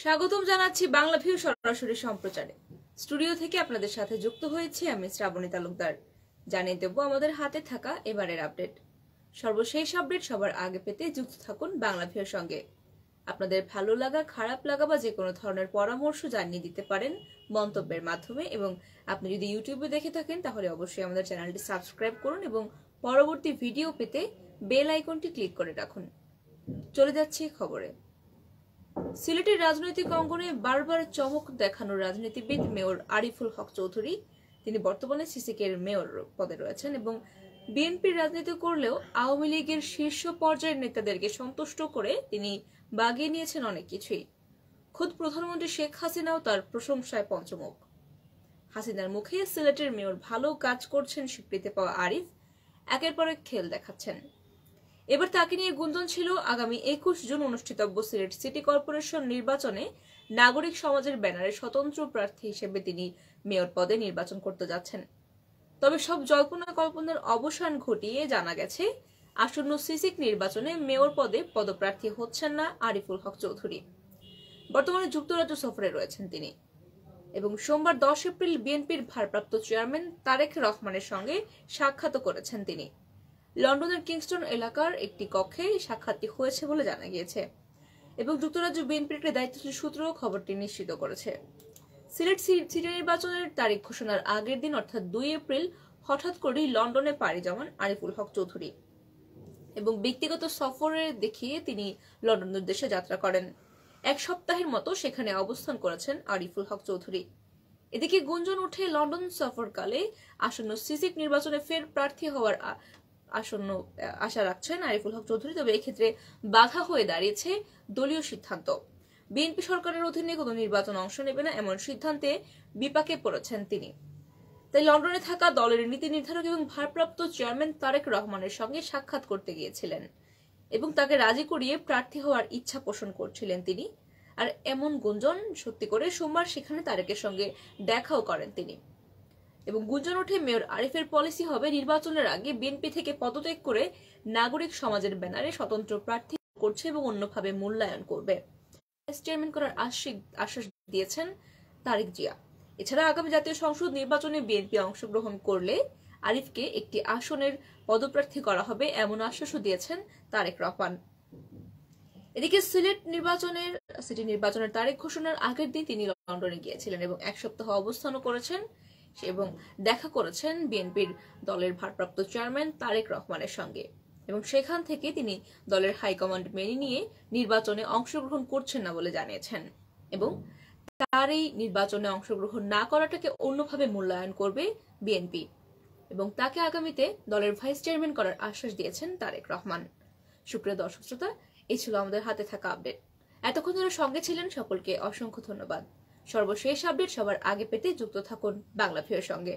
স্বাগতম জানাচ্ছি বাংলাভিউ সরাসরি সম্প্রচারে। স্টুডিও থেকে আপনাদের সাথে যুক্ত হয়েছি আমি শ্রাবণী তালুকদার। জানিয়ে দেব আমাদের হাতে থাকা এবারের আপডেট। সর্বশেষ আপডেট সবার আগে পেতে যুক্ত থাকুন বাংলাভিউর সঙ্গে। আপনাদের ভালো লাগা, খারাপ লাগা বা যে কোনো ধরনের পরামর্শ জানিয়ে দিতে পারেন মন্তব্যের মাধ্যমে, এবং আপনি যদি ইউটিউবে দেখে থাকেন তাহলে অবশ্যই আমাদের চ্যানেলটি সাবস্ক্রাইব করুন এবং পরবর্তী ভিডিও পেতে বেল আইকনটি ক্লিক করে রাখুন। চলে যাচ্ছি খবরে। সিলেটের রাজনৈতিক অঙ্গনে বারবার চমক দেখানো রাজনীতিবিদ মেয়র আরিফুল হক চৌধুরী, তিনি বর্তমানে সিসিকের মেয়র পদে রয়েছেন এবং বিএনপির রাজনীতি করলেও আওয়ামী লীগের শীর্ষ পর্যায়ের নেতাদেরকে সন্তুষ্ট করে তিনি বাগিয়ে নিয়েছেন অনেক কিছুই। খোদ প্রধানমন্ত্রী শেখ হাসিনাও তার প্রশংসায় পঞ্চমুখ। হাসিনার মুখে সিলেটের মেয়র ভালো কাজ করছেন স্বীকৃতি পাওয়া আরিফ একের পর এক খেল দেখাচ্ছেন। এবার তাকে নিয়ে গুঞ্জন ছিল আগামী 21 জুন অনুষ্ঠিতব্য সিলেট সিটি কর্পোরেশন নির্বাচনে নাগরিক সমাজের ব্যানারে স্বতন্ত্র প্রার্থী হিসেবে তিনি মেয়র পদে নির্বাচন করতে যাচ্ছেন। তবে সব জল্পনা কল্পনার অবসান ঘটিয়ে জানা গেছে আসন্ন সিসিক নির্বাচনে মেয়র পদে পদপ্রার্থী হচ্ছেন না আরিফুল হক চৌধুরী। বর্তমানে যুক্তরাজ্য সফরে রয়েছেন তিনি এবং সোমবার 10 এপ্রিল বিএনপির ভারপ্রাপ্ত চেয়ারম্যান তারেক রহমানের সঙ্গে সাক্ষাৎ করেছেন তিনি। লন্ডনের কিংস্টন এলাকার একটি কক্ষে সাক্ষাৎটি হয়েছে বলে জানা গিয়েছে এবং যুক্তরাজ্য বিএনপির একটি দায়িত্বশীল সূত্র খবরটি নিশ্চিত করেছে। সিলেট সিটি নির্বাচনের তারিখ ঘোষণার আগের দিন অর্থাৎ 2 এপ্রিল হঠাৎ করেই লন্ডনে পাড়ি জমান আরিফুল হক চৌধুরী এবং ব্যক্তিগত সফরে দেখিয়ে তিনি লন্ডন উদ্দেশ্যে যাত্রা করেন। এক সপ্তাহের মতো সেখানে অবস্থান করেছেন আরিফুল হক চৌধুরী। এদিকে গুঞ্জন উঠে লন্ডন সফরকালে আসন্ন সিসিক নির্বাচনে ফের প্রার্থী হওয়ার আশা রাখছেন আরিফুল হক চৌধুরী। তবে এক্ষেত্রে বাধা হয়ে দাঁড়িয়েছে দলীয় সিদ্ধান্ত। বিএনপি সরকারের অধীনে কোনো নির্বাচন অংশ নেবে না এমন সিদ্ধান্তে বিপাকে পড়েছেন তিনি। তাই লন্ডনে থাকা দলের নীতি নির্ধারক এবং ভারপ্রাপ্ত চেয়ারম্যান তারেক রহমানের সঙ্গে সাক্ষাৎ করতে গিয়েছিলেন এবং তাকে রাজি করিয়ে প্রার্থী হওয়ার ইচ্ছা পোষণ করছিলেন তিনি। আর এমন গুঞ্জন সত্যি করে সোমবার সেখানে তারেকের সঙ্গে দেখাও করেন তিনি এবং গুঞ্জন ওঠে মেয়র আরিফের পলিসি হবে নির্বাচনের আগে বিএনপি থেকে পদত্যাগ করে নাগরিক সমাজের ব্যানারে স্বতন্ত্র প্রার্থী করছে এবং অন্যভাবে মূল্যায়ন করবে। চেয়ারম্যান করার আশ্বাস দিয়েছেন তারেক জিয়া। এছাড়া আগামী জাতীয় সংসদ নির্বাচনে বিএনপি অংশগ্রহণ করলে আরিফকে একটি আসনের পদপ্রার্থী করা হবে এমন আশ্বাসও দিয়েছেন তারেক রহমান। এদিকে সিটি নির্বাচনের তারিখ ঘোষণার আগের দিন তিনি লন্ডনে গিয়েছিলেন এবং এক সপ্তাহ অবস্থানও করেছেন এবং দেখা করেছেন বিএনপির দলের ভারপ্রাপ্ত চেয়ারম্যান তারেক রহমানের সঙ্গে এবং সেখান থেকে তিনি দলের হাইকমান্ড মেনে নিয়ে নির্বাচনে অংশগ্রহণ করছেন না বলে জানিয়েছেন এবং তার এই নির্বাচনে অংশগ্রহণ না করাটাকে অন্যভাবে মূল্যায়ন করবে বিএনপি এবং তাকে আগামীতে দলের ভাইস চেয়ারম্যান করার আশ্বাস দিয়েছেন তারেক রহমান। সুপ্রিয় দর্শক শ্রোতা, এই ছিল আমাদের হাতে থাকা আপডেট। এতক্ষণ ধরে সঙ্গে ছিলেন সকলকে অসংখ্য ধন্যবাদ। সর্বশেষ আপডেট সবার আগে পেতে যুক্ত থাকুন বাংলাভিউর সঙ্গে।